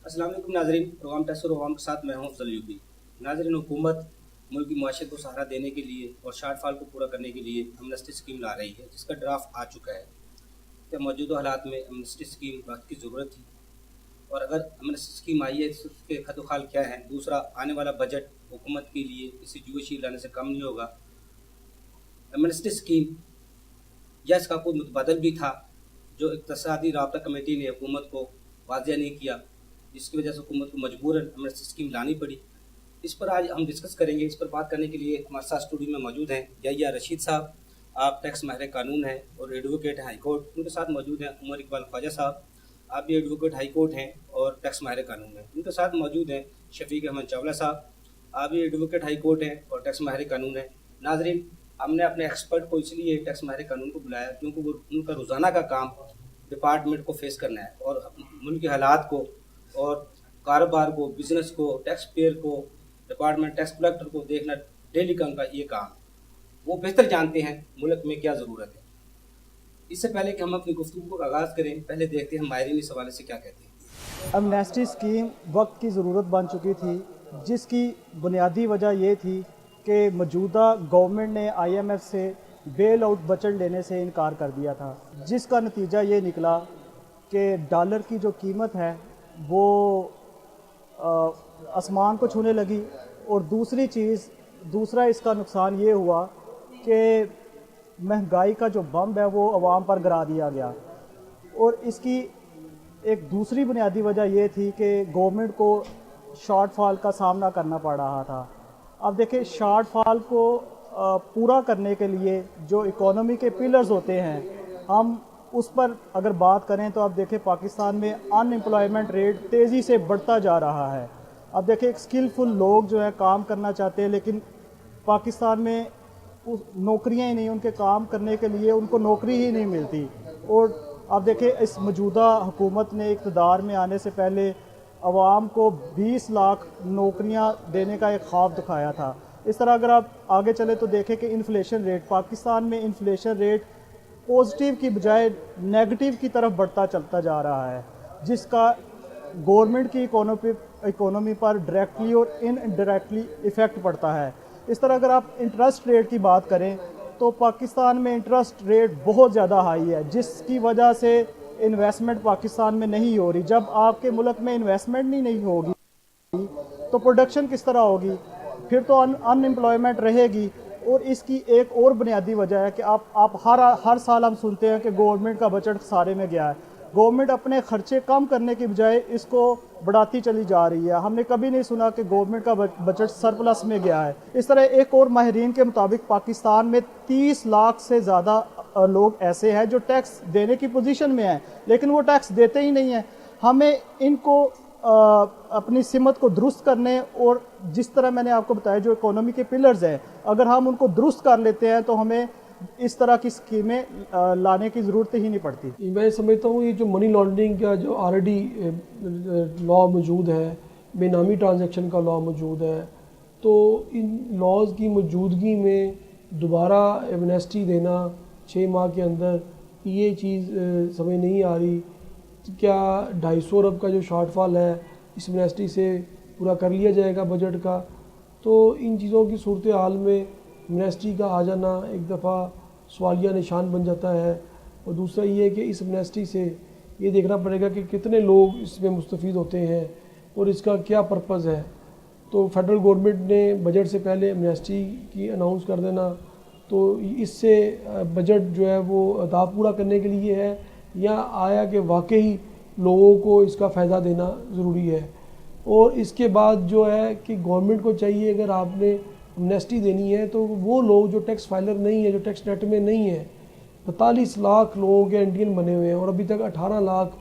अस्सलाम वालेकुम नाजरीन, प्रोग्राम टैक्स और अवाम के साथ मैं हूं अफजल यूपी। नाजरीन, हुकूमत मुल्क की माशियत को सहारा देने के लिए और शार्टफॉल को पूरा करने के लिए अमनेस्टी स्कीम ला रही है, जिसका ड्राफ्ट आ चुका है। क्या मौजूदा हालात में अमनेस्टी स्कीम वक्त की ज़रूरत थी? और अगर अमनेस्टी स्कीम आई है तो उसके खतोखाल क्या हैं? दूसरा, आने वाला बजट हुकूमत के लिए किसी जुएशी लाने से कम नहीं होगा। अमनेस्टी स्कीम या इसका कोई मुतबादल भी था जो इक़्तिसादी राबता कमेटी ने हुकूमत को वाज़ेह नहीं किया, जिसकी वजह से हुकूमत को मजबूरन अमनेस्टी स्कीम लानी पड़ी। इस पर आज हम डिस्कस करेंगे। इस पर बात करने के लिए हमारे साथ स्टूडियो में मौजूद हैं या रशीद साहब, आप टैक्स माहिर कानून हैं और एडवोकेट हैं हाई कोर्ट। उनके साथ मौजूद हैं उमर इकबाल ख्वाजा साहब, आप भी एडवोकेट हाई कोर्ट हैं और टैक्स माहिर कानून हैं। उनके साथ मौजूद हैं शफीक अहमद चावला साहब, आप भी एडवोकेट हाई कोर्ट हैं और टैक्स माहिर कानून हैं। नाजरीन, हमने अपने एक्सपर्ट को इसलिए टैक्स माहिर कानून को बुलाया क्योंकि वो उनका रोज़ाना का काम डिपार्टमेंट को फेस करना है और मुल्क के हालात को और कारोबार को, बिजनेस को, टैक्स पेयर को, डिपार्टमेंट टैक्स कलेक्टर को देखना डेली का उनका ये काम। वो बेहतर जानते हैं मुल्क में क्या ज़रूरत है। इससे पहले कि हम अपनी गुफ्तगू को आगाज़ करें, पहले देखते हैं माहिरीन इस हवाले से क्या कहते हैं। अमनेस्टी स्कीम वक्त की ज़रूरत बन चुकी थी, जिसकी बुनियादी वजह ये थी कि मौजूदा गवर्नमेंट ने IMF से बेल आउट बजट लेने से इनकार कर दिया था, जिसका नतीजा ये निकला कि डॉलर की जो कीमत है वो आसमान को छूने लगी। और दूसरा इसका नुकसान ये हुआ कि महंगाई का जो बम है वो आवाम पर गिरा दिया गया। और इसकी एक दूसरी बुनियादी वजह ये थी कि गवर्नमेंट को शॉर्टफॉल का सामना करना पड़ रहा था। अब देखिए, शॉर्टफॉल को पूरा करने के लिए जो इकोनॉमी के पिलर्स होते हैं, हम उस पर अगर बात करें तो अब देखिए पाकिस्तान में अनएम्प्लॉयमेंट रेट तेज़ी से बढ़ता जा रहा है। अब देखिए, एक स्किलफुल लोग जो है काम करना चाहते हैं, लेकिन पाकिस्तान में नौकरियां ही नहीं, उनके काम करने के लिए उनको नौकरी ही नहीं मिलती। और अब देखिए, इस मौजूदा हुकूमत ने इक़्तिदार में आने से पहले आवाम को 20 लाख नौकरियां देने का एक ख्वाब दिखाया था। इस तरह अगर आप आगे चले तो देखें कि इन्फ्लेशन रेट, पाकिस्तान में इन्फ्लेशन रेट पॉजिटिव की बजाय नेगेटिव की तरफ बढ़ता चलता जा रहा है, जिसका गवर्नमेंट की इकोनॉमी पर डायरेक्टली और इनडायरेक्टली इफ़ेक्ट पड़ता है। इस तरह अगर आप इंटरेस्ट रेट की बात करें तो पाकिस्तान में इंटरेस्ट रेट बहुत ज़्यादा हाई है, जिसकी वजह से इन्वेस्टमेंट पाकिस्तान में नहीं हो रही। जब आपके मुल्क में इन्वेस्टमेंट नहीं होगी तो प्रोडक्शन किस तरह होगी? फिर तो अनएम्प्लॉयमेंट रहेगी। और इसकी एक और बुनियादी वजह है कि आप हर साल हम सुनते हैं कि गवर्नमेंट का बजट खसारे में गया है। गवर्नमेंट अपने खर्चे कम करने की बजाय इसको बढ़ाती चली जा रही है। हमने कभी नहीं सुना कि गवर्नमेंट का बजट सरप्लस में गया है। इस तरह एक और माहिरीन के मुताबिक पाकिस्तान में 30 लाख से ज़्यादा लोग ऐसे हैं जो टैक्स देने की पोजीशन में हैं, लेकिन वो टैक्स देते ही नहीं हैं। हमें इनको अपनी सिमत को दुरुस्त करने, और जिस तरह मैंने आपको बताया जो इकोनॉमी के पिलर्स हैं, अगर हम उनको दुरुस्त कर लेते हैं तो हमें इस तरह की स्कीमें लाने की ज़रूरत ही नहीं पड़ती। मैं समझता हूँ ये जो मनी लॉन्ड्रिंग का जो ऑलरेडी लॉ मौजूद है, बेनामी ट्रांजैक्शन का लॉ मौजूद है, तो इन लॉज की मौजूदगी में दोबारा एमनेस्टी देना 6 माह के अंदर, ये चीज़ समझ नहीं आ रही। क्या 250 अरब का जो शॉर्टफॉल है इस एमनेस्टी से पूरा कर लिया जाएगा बजट का? तो इन चीज़ों की सूरत हाल में एमनेस्टी का आ जाना एक दफ़ा सवालिया निशान बन जाता है। और दूसरा ये कि इस एमनेस्टी से ये देखना पड़ेगा कि कितने लोग इसमें मुस्तफ़ीद होते हैं और इसका क्या पर्पज़ है। तो फेडरल गवर्नमेंट ने बजट से पहले एमनेस्टी की अनाउंस कर देना, तो इससे बजट जो है वो अहदाफ पूरा करने के लिए है, या आया कि वाकई लोगों को इसका फ़ायदा देना ज़रूरी है। और इसके बाद जो है कि गवर्नमेंट को चाहिए, अगर आपने एमनेस्टी देनी है तो वो लोग जो टैक्स फाइलर नहीं है, जो टैक्स नेट में नहीं है, 45 लाख लोगों के इंडियन बने हुए हैं और अभी तक 18 लाख,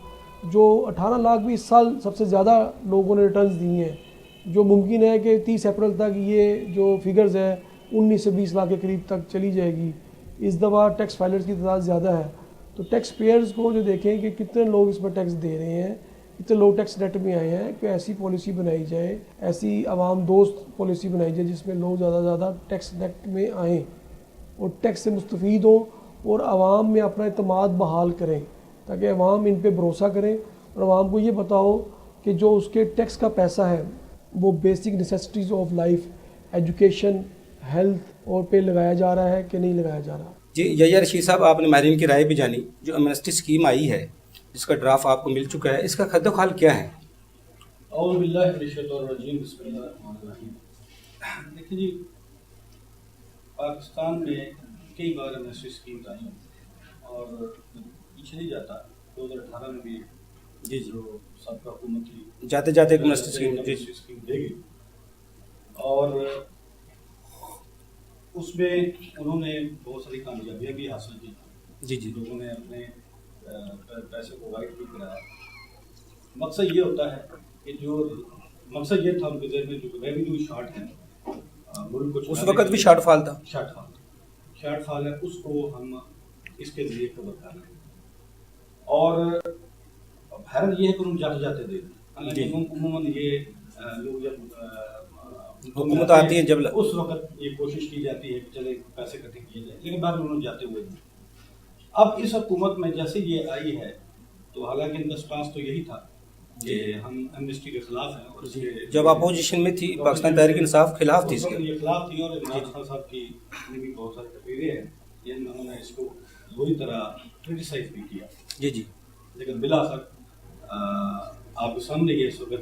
जो 18 लाख भी इस साल सबसे ज़्यादा लोगों ने रिटर्न्स दी हैं, जो मुमकिन है कि 30 अप्रैल तक ये जो फिगर्स है 19 से 20 लाख के करीब तक चली जाएगी। इस दफ़ा टैक्स फाइलर्स की तादाद ज़्यादा है, तो टैक्स पेयर्स को जो देखें कि कितने लोग इस पर टैक्स दे रहे हैं, कितने लोग टैक्स नेट में आए हैं, कि ऐसी पॉलिसी बनाई जाए, ऐसी आवाम दोस्त पॉलिसी बनाई जाए जिसमें लोग ज़्यादा से ज़्यादा टैक्स नेट में आएँ और टैक्स से मुस्तफ़ीद हों और आवाम में अपना इत्मीनान बहाल करें, ताकि आवाम इन पर भरोसा करें और आवाम को ये बताओ کہ جو اس کے ٹیکس کا پیسہ ہے وہ basic necessities of life, education, health اور پہ لگایا جا رہا ہے کہ نہیں لگایا جا رہا؟ جی یحییٰ رشید صاحب، آپ نے ماہرین کی رائے بھی جانی. جو ایمنسٹی اسکیم آئی ہے جس کا ڈرافٹ آپ کو مل چکا ہے، اس کا خد و خال کیا ہے؟ اعوذ باللہ من الشیطان الرجیم، بسم اللہ الرحمن الرحیم. دیکھیں جی، پاکستان میں کئی بار ایمنسٹی اسکیم آئی اور پیچھے نہیں جاتا. 2018 میں بھی جی جو سابقہ حکومت تھی جاتے جاتے ایک ایمنسٹی اسکیم. جی اسکیم دے گئی اور اس میں انہوں نے بہت ساری کامیابیاں بھی حاصل کی. جی جی لوگوں نے اپنے پیسے کو وائٹ بھی کرایا. مقصد یہ ہوتا ہے کہ جو مقصد یہ تھا ان کے ذہن میں، جو ریونیو شارٹ ہے ملک کو اس وقت بھی شارٹ فال تھا. شارٹ فال ہے، اس کو ہم اس کے ذریعے کور کر رہے ہیں. اور حیرت یہ ہے کہ انہوں جاتے جاتے دے دیں. عموماً یہ لوگ جب حکومت آتی ہے جب اس وقت یہ کوشش کی جاتی ہے کہ چلے پیسے اکٹھے کیے جائیں، لیکن بعد میں انہوں جاتے ہوئے نہیں. اب اس حکومت میں جیسے یہ آئی ہے تو حالانکہ ان کا سٹانس تو یہی تھا کہ ہم ایمنسٹی کے خلاف ہیں. اور جب اپوزیشن میں تھی پاکستان تحریک انصاف خلاف تھی اس کے. یہ خلاف تھی اور عمران خان صاحب کی بھی بہت ساری تقریریں ہیں جن میں انہوں نے اس کو بری طرح کرٹیسائز بھی کیا. جی جی لیکن بالآخر آپ کے سامنے یہ اس وقت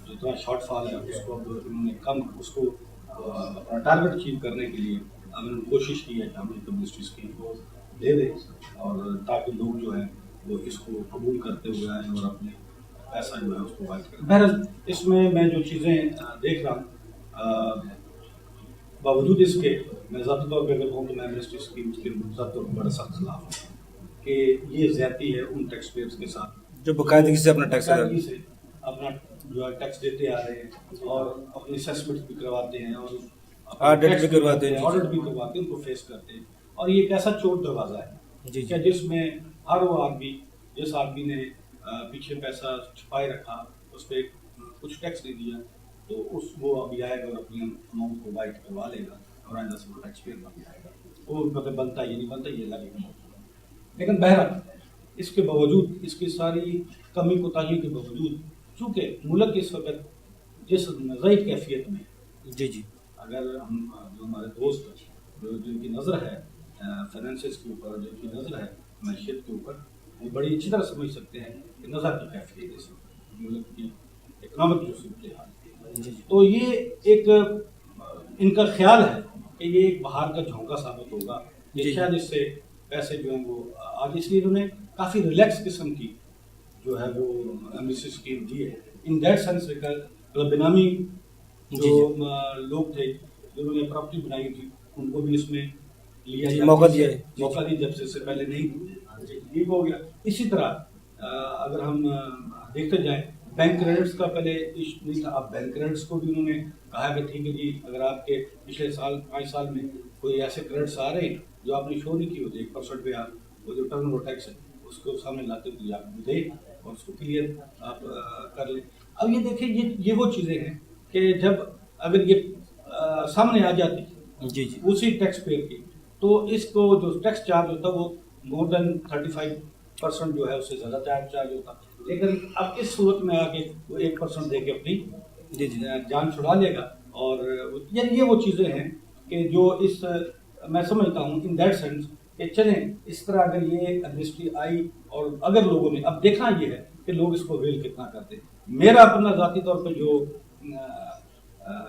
جو اتنا شارٹ فال ہے اس کو انہوں نے کم، اس کو اپنا ٹارگیٹ اچیو کرنے کے لیے اب انہوں نے کوشش کی ہے کہ ہم ایک ایمنسٹی اسکیم کو دے دیں اور تاکہ لوگ جو ہیں وہ اس کو قبول کرتے ہوئے آئیں اور اپنے پیسہ جو ہے اس کو وائٹ کریں. بہرحال اس میں جو چیزیں دیکھ رہا ہوں، باوجود اس کے میں ذاتی طور پہ اگر کہوں تو میں ایمنسٹی اسکیم کے ذاتی طور پر بڑا سخت خلاف ہوں کہ یہ زیادتی ہے ان ٹیکس پیئرس کے ساتھ جو باقاعدگی سے اپنا ٹیکس اپنا جو ہے ٹیکس دیتے آ رہے ہیں اور اپنی اسیسمنٹ بھی کرواتے ہیں اور آڈٹ بھی کرواتے ہیں. آڈٹ بھی کرواتے ہیں، ان کو فیس کرتے ہیں. اور یہ ایک ایسا چور دروازہ ہے جی کہ جس میں ہر وہ آدمی، جس آدمی نے پیچھے پیسہ چھپائے رکھا، اس پہ کچھ ٹیکس نہیں دیا، تو وہ ابھی آئے گا اور اپنی اماؤنٹ کو وائٹ کروا لے گا اور آئندہ سے وہ ٹیکس پیئر بن جائے گا. وہ مطلب بنتا یہ نہیں بنتا، یہ لگے گا. لیکن بہرحال اس کے باوجود، اس کی ساری کمی کوتاہیوں کے باوجود، چونکہ ملک اس وقت جس نظری کیفیت میں، جی جی اگر ہم جو ہمارے دوست جن کی نظر ہے فائنینسز کے اوپر، جن کی نظر ہے معیشت کے اوپر، وہ بڑی اچھی طرح سمجھ سکتے ہیں کہ نظر کی کیفیت اس وقت ملک کی اکنامک جو صورتحال ہے. تو یہ ایک ان کا خیال ہے کہ یہ ایک بہار کا جھونکا ثابت ہوگا. یہ شاید اس سے پیسے جو ہیں وہ آگے، اس لیے انہوں نے کافی ریلیکس قسم کی جو ہے وہ ایمنسٹی اسکیم دی ہے. ان دیٹ سینس بینامی جو لوگ تھے جنہوں نے پراپرٹی بنائی تھی ان کو بھی اس میں لیا موقع دیا ہے. موقع دی جب سے پہلے نہیں ٹھیک ہو گیا. اسی طرح اگر ہم دیکھتے جائیں، بینک کریڈٹس کا پہلے نہیں تھا، اب بینک کریڈٹس کو بھی انہوں نے کہا کہ ٹھیک ہے جی، اگر آپ کے پچھلے سال 5 سال میں کوئی ایسے کریڈٹس آ رہے ہیں جو آپ نے شو نہیں کی ہوتے، 1% پہ آپ وہ جو ٹرن اوور ٹیکس ہے اس کو سامنے لاتے ہوئے آپ دیں اور اس کو کلیئر آپ کر لیں. اب یہ دیکھیں، یہ وہ چیزیں ہیں کہ جب اگر یہ سامنے آ جاتی جی جی اسی ٹیکس پیئر کی، تو اس کو جو ٹیکس چارج ہوتا وہ مور دین 35% جو ہے اس سے زیادہ چارج ہوتا. لیکن اب اس صورت میں آ کے وہ 1% دے کے اپنی جی جی جان چھڑا لے گا. اور یعنی یہ وہ چیزیں ہیں کہ جو اس میں سمجھتا ہوں ان دیٹ سینس کہ چلیں اس طرح اگر یہ ایمنسٹی آئی اور اگر لوگوں نے، اب دیکھنا یہ ہے کہ لوگ اس کو ویل کتنا کرتے ہیں. میرا اپنا ذاتی طور پہ جو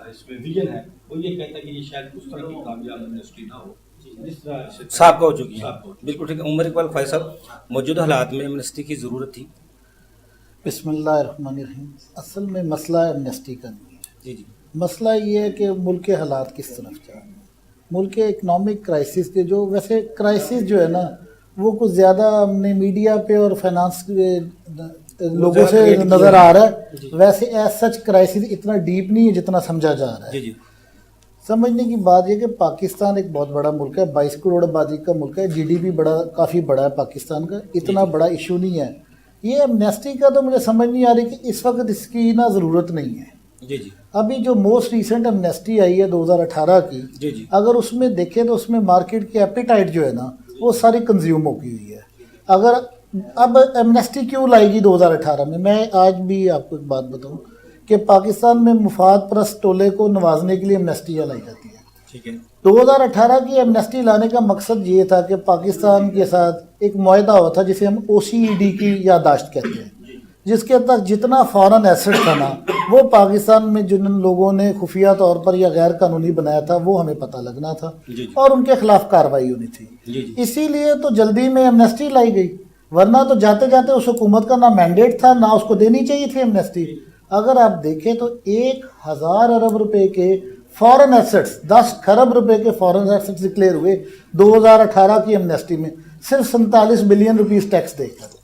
اس میں ویژن ہے وہ یہ کہتا ہے کہ یہ شاید اس طرح کی کامیاب ایمنسٹی نہ ہو جس طرح صاحب کا ہو چکی ہے. بالکل ٹھیک ہے. عمر اقبال فائز صاحب، موجودہ حالات میں ایمنسٹی کی ضرورت تھی؟ بسم اللہ الرحمن الرحیم. اصل میں مسئلہ ایمنسٹی کا نہیں ہے. جی جی مسئلہ یہ ہے کہ ملک کے حالات کس طرف جا رہے ہیں. ملک کے اکنامک کرائسس کے جو ویسے کرائسس جو ہے نا وہ کچھ زیادہ ہم نے میڈیا پہ اور فائنانس کے لوگوں سے نظر آ رہا ہے. ویسے ایز سچ کرائسس اتنا ڈیپ نہیں ہے جتنا سمجھا جا رہا ہے. جی جی سمجھنے کی بات یہ کہ پاکستان ایک بہت بڑا ملک ہے، 22 کروڑ آبادی کا ملک ہے، GDP کافی بڑا ہے پاکستان کا، اتنا بڑا ایشو نہیں ہے. یہ ایمنسٹی کا تو مجھے سمجھ نہیں آ رہی کہ اس وقت اس کی نا ضرورت نہیں ہے. جی جی ابھی جو موسٹ ریسنٹ ایمنسٹی آئی ہے 2018 کی، جی جی اگر اس میں دیکھیں تو اس میں مارکیٹ کی ایپیٹائٹ جو ہے نا وہ ساری کنزیوم ہو کی ہوئی ہے. اگر अब एमनेस्टी क्यों लाएगी 2018 में? मैं आज भी आपको एक बात बताऊं कि पाकिस्तान में मुफाद परस्त टोले को नवाजने के लिए एमनेस्टियाँ लाई जाती है। ठीक है। 2018 की एमनेस्टी लाने का मकसद ये था कि पाकिस्तान के साथ एक मुआहदा हुआ था जिसे हम OCED की याददाश्त कहते हैं, जिसके तहत जितना फॉरेन एसेट था ना, वो पाकिस्तान में जिन लोगों ने खुफिया तौर पर या गैर कानूनी बनाया था वो हमें पता लगना था और उनके खिलाफ कार्रवाई होनी थी। इसीलिए तो जल्दी में एमनेस्टी लाई गई, वरना तो जाते जाते उस हुकूमत का ना मैंडेट था, ना उसको देनी चाहिए थी एमनेस्टी। अगर आप देखें तो 1000 अरब रुपए के फॉरेन एसेट्स, 10 खरब रुपए के फॉरेन एसेट्स डिक्लेयर हुए 2018 की एमनेस्टी में, सिर्फ 47 बिलियन रुपीस टैक्स देकर।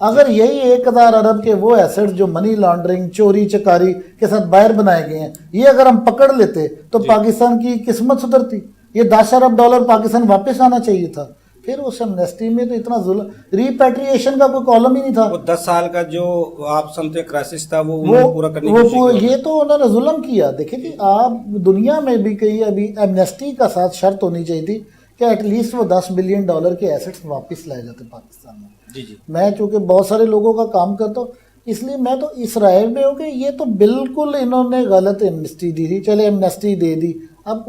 अगर यही 1000 अरब के वो एसेट्स जो मनी लॉन्ड्रिंग, चोरी चकारी के साथ बाहर बनाए गए हैं, ये अगर हम पकड़ लेते तो पाकिस्तान की किस्मत सुधरती। ये 10 अरब डॉलर पाकिस्तान वापस आना चाहिए था। फिर उस एमनेस्टी में तो इतना जुल्म, रिपैट्रिएशन का कोई कॉलम ही नहीं था। वो 10 साल का जो आप समझते क्राइसिस था वो पूरा करने की कोशिश की। ये तो उन्होंने जुल्म किया। देखिए कि आप दुनिया में भी कहीं अभी एमनेस्टी का साथ शर्त होनी चाहिए थी कि एटलीस्ट वो 10 बिलियन डॉलर के एसेट्स वापस लाए जाते पाकिस्तान में। जी। मैं चूंकि बहुत सारे लोगों का काम करता हूँ, इसलिए मैं तो इस राय में हूँ कि ये तो बिल्कुल इन्होंने गलत एमनेस्टी दी थी। चले एमनेस्टी दे दी, अब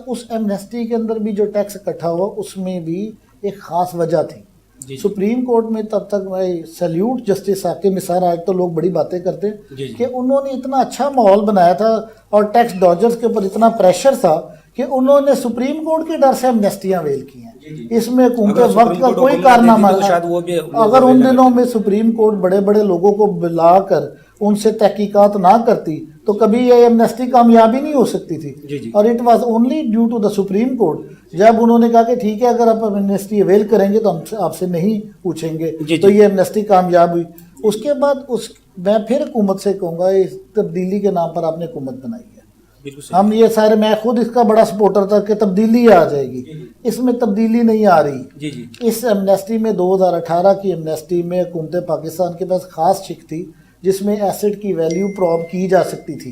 उस एमनेस्टी के अंदर भी जो टैक्स इकट्ठा हुआ उसमें भी एक खास वजह थी। सुप्रीम कोर्ट में तब तक मैं सैल्यूट जस्टिस साकिब निसार, आज तो लोग बड़ी बातें करते हैं कि उन्होंने इतना अच्छा माहौल बनाया था और टैक्स डॉजर्स के ऊपर इतना प्रेशर था कि उन्होंने सुप्रीम कोर्ट के डर से एमनेस्टियां वेल की हैं। इसमें उनके वक्त का कोई कारनामा, अगर उन दिनों में सुप्रीम कोर्ट बड़े बड़े लोगों को बुलाकर उनसे तहकीकात ना करती तो कभी ये एमनेस्टी कामयाबी नहीं हो सकती थी। और it was only due to the Supreme Court, जब उन्होंने कहा कि ठीक है अगर आप एमनेस्टी अवेल करेंगे तो हम आपसे नहीं पूछेंगे, तो ये एमनेस्टी कामयाब हुई। उसके बाद मैं फिर हुकूमत से कहूँगा, इस तब्दीली के नाम पर आपने हुकूमत बनाई है। हम ये सारे, मैं खुद इसका बड़ा सपोर्टर था कि तब्दीली आ जाएगी, इसमें तब्दीली नहीं आ रही। इस एमनेस्टी में 2018 की एमनेस्टी में हुकूमत पाकिस्तान के पास खास छिक थी जिसमें एसेट की वैल्यू प्रूव की जा सकती थी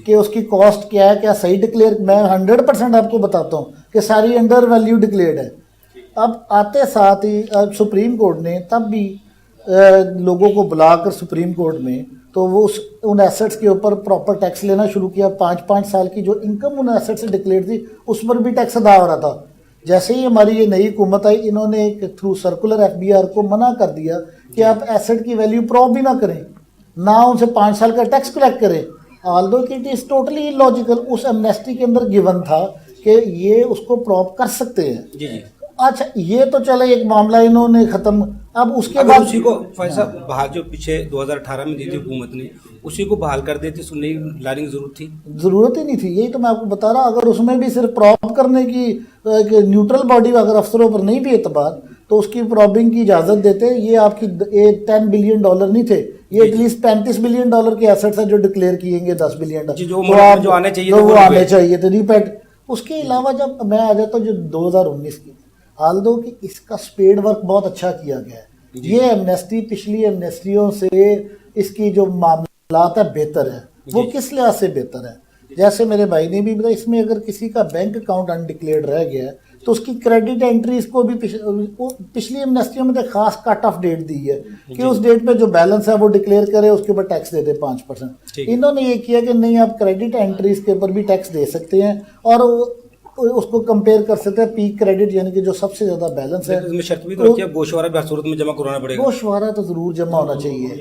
कि उसकी कॉस्ट क्या है, क्या सही डिक्लेयर। मैं 100% आपको बताता हूँ कि सारी अंडर वैल्यू डिक्लेयर्ड है। अब आते साथ ही सुप्रीम कोर्ट ने तब भी लोगों को बुलाकर सुप्रीम कोर्ट में, तो वो उन एसेट्स के ऊपर प्रॉपर टैक्स लेना शुरू किया। 5-5 साल की जो इनकम उन एसेट से डिक्लेयर थी उस पर भी टैक्स अदा हो रहा था। जैसे ही हमारी ये नई हुकूमत आई, इन्होंने एक थ्रू सर्कुलर FBR को मना कर दिया कि आप एसेट की वैल्यू प्रूव भी ना करें, ना उनसे 5 साल का टैक्स कलेक्ट करें। ऑल्दो कि इट इज टोटली इलॉजिकल, उस एमनेस्टी के अंदर गिवन था कि ये उसको प्रूव कर सकते हैं। अच्छा, ये तो चले एक मामला इन्होंने खत्म। अब उसके बाद उसी को फैसला बहाल जो पीछे 2018 में दी थी हुकूमत ने, उसी को बहाल कर देती, उसको नई लाने की जरूरत थी? जरूरत ही नहीं थी। यही तो मैं आपको बता रहा, अगर उसमें भी सिर्फ प्रॉब करने की न्यूट्रल बॉडी, अगर अफसरों पर नहीं भी एतबार, तो उसकी प्रॉबिंग की इजाजत देते। ये आपकी 10 बिलियन डॉलर नहीं थे, ये एटलीस्ट 35 बिलियन डॉलर के एसेट्स हैं जो डिक्लेयर किएंगे 10 बिलियन डॉलर जो आने चाहिए, तो वो आने चाहिए थे रिपैट। उसके अलावा जब मैं आ जाता हूँ जो 2019 की, आल्दो कि इसका स्पेड वर्क बहुत अच्छा किया गया है। ये एमनेस्टी पिछली एमनेस्टियों से इसकी जो मामलात है बेहतर है। वो किस लिहाज से बेहतर है? जैसे मेरे भाई ने भी बताया, इसमें अगर किसी का बैंक अकाउंट अनडिक्लेयर्ड रह गया है तो उसकी क्रेडिट एंट्रीज को भी पिछली एमनेस्टियों में तो खास कट ऑफ डेट दी है कि उस डेट पे जो बैलेंस है वो डिक्लेयर करे, उसके ऊपर टैक्स दे दे 5%। इन्होंने ये किया कि नहीं, आप क्रेडिट एंट्रीज के ऊपर भी टैक्स दे सकते हैं और उसको कंपेयर कर सकते हैं पीक क्रेडिट, यानी कि जो सबसे ज्यादा बैलेंस है। इसमें शर्त भी तो रखी है, गोशवारा भी हर सूरत में जमा करवाना पड़ेगा। गोशवारा तो जरूर जमा होना चाहिए।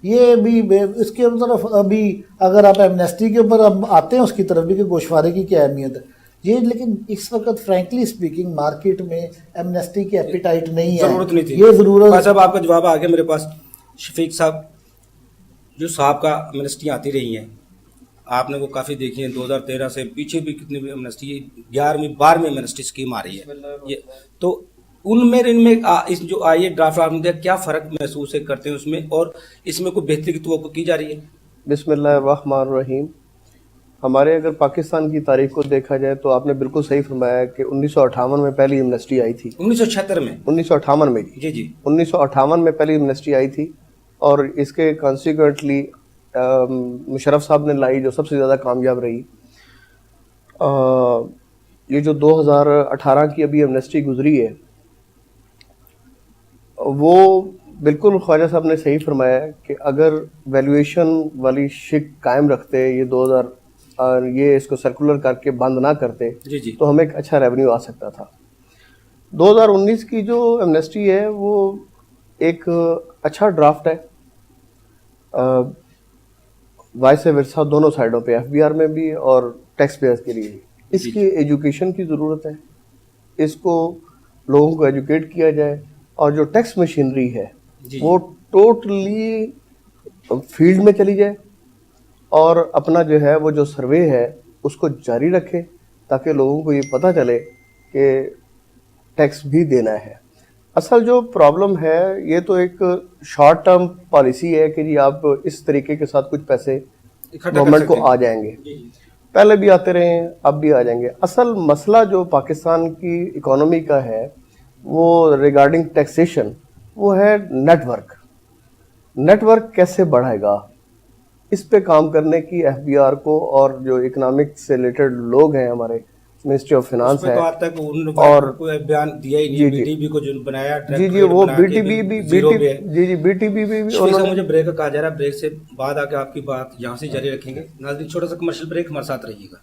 ये भी इसके तरफ अभी अगर आप एमनेस्टी के ऊपर अब आते हैं उसकी तरफ भी कि गोशवारे की क्या अहमियत है ये, लेकिन इस वक्त फ्रैंकली स्पीकिंग मार्केट में एमनेस्टी की एपिटाइट नहीं है, जरूरत नहीं थी। ये जरूरत। साहब आपका जवाब आ गया मेरे पास। शफीक साहब, जो साहब का एमनेस्टी आती रही हैं, आपने वो काफ़ी देखी है, 2013 से पीछे भी कितनी भी एमनेस्टी, 11वीं 12वीं एमनेस्टी स्कीम आ रही है ये, तो उनमें इनमें इस जो आई ड्राफ्ट आपने क्या फ़र्क महसूस करते हैं उसमें, और इसमें कोई बेहतरी की तवक्को की जा रही है? बिस्मिल्लाहिर्रहमानिर्रहीम। हमारे अगर पाकिस्तान की तारीख को देखा जाए तो आपने बिल्कुल सही फरमाया कि 1958 में पहली एमनेस्टी आई थी। 1976 में? 1958 में जी जी 1958 में पहली एमनेस्टी आई थी और इसके कॉन्सिक्वेंटली मुशर्रफ साहब ने लाई जो सबसे ज़्यादा कामयाब रही। ये जो 2018 की अभी एमनेस्टी गुजरी है वो बिल्कुल ख्वाजा साहब ने सही फरमाया कि अगर वैल्यूएशन वाली शिक कायम रखते, ये 2000 और ये इसको सर्कुलर करके बंद ना करते जी जी। तो हमें एक अच्छा रेवेन्यू आ सकता था। 2019 की जो एमनेस्टी है वो एक अच्छा ड्राफ्ट है, वाइस वर्सा दोनों साइडों पे, एफबीआर में भी और टैक्स पेयर्स के लिए। इसकी एजुकेशन की ज़रूरत है, इसको लोगों को एजुकेट किया जाए और जो टैक्स मशीनरी है जी। वो टोटली फील्ड में चली जाए और अपना जो है वो जो सर्वे है उसको जारी रखे ताकि लोगों को ये पता चले कि टैक्स भी देना है। असल जो प्रॉब्लम है ये तो एक शॉर्ट टर्म पॉलिसी है कि जी आप इस तरीके के साथ कुछ पैसे इकट्ठा कर गवर्नमेंट को सकते हैं। आ जाएंगे, पहले भी आते रहे हैं, अब भी आ जाएंगे। असल मसला जो पाकिस्तान की इकोनॉमी का है वो रिगार्डिंग टैक्सेशन वो है नेटवर्क कैसे बढ़ाएगा, इस पे काम करने की एफबीआर को और जो इकोनॉमिक से रिलेटेड लोग हैं हमारे मिनिस्ट्री ऑफ फाइनेंस उसमें है तो आज तक उन्होंने और कोई बयान दिया ही नहीं। जी, जी। बीटीबी को जो बनाया जी जी वो बीटीबी भी बीटीबी भी उन्होंने मुझे ब्रेक का कहा जा रहा है, ब्रेक से बाद आके आपकी बात यहाँ से जारी रखेंगे। नाज़रीन छोटा सा कमर्शियल ब्रेक, हमारे साथ रहिएगा।